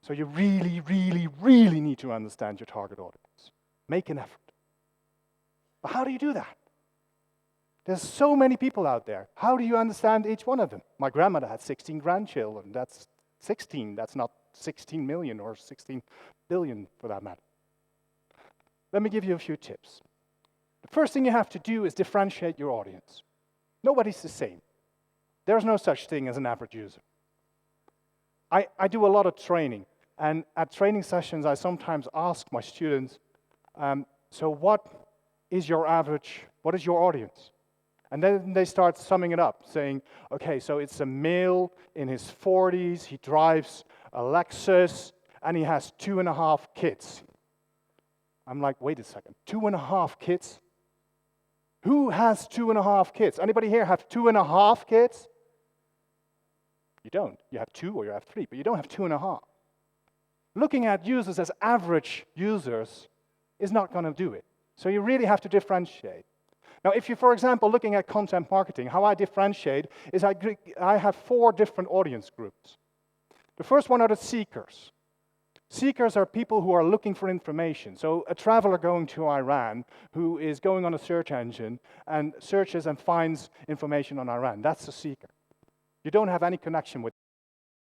So you really, really, really need to understand your target audience. Make an effort. But how do you do that? There's so many people out there. How do you understand each one of them? My grandmother had 16 grandchildren. That's 16. That's not 16 million or 16 billion for that matter. Let me give you a few tips. The first thing you have to do is differentiate your audience. Nobody's the same. There's no such thing as an average user. I do a lot of training, and at training sessions, I sometimes ask my students, so what is your average, what is your audience? And then they start summing it up, saying, okay, so it's a male in his 40s, he drives a Lexus, and he has 2.5 kids. I'm like, wait a second, 2.5 kids? Who has 2.5 kids? Anybody here have 2.5 kids? You don't. You have 2 or you have 3, but you don't have 2.5. Looking at users as average users is not going to do it. So you really have to differentiate. Now, if you're, for example, looking at content marketing, how I differentiate is I have 4 different audience groups. The first one are the seekers. Seekers are people who are looking for information. So a traveler going to Iran who is going on a search engine and searches and finds information on Iran. That's a seeker. You don't have any connection with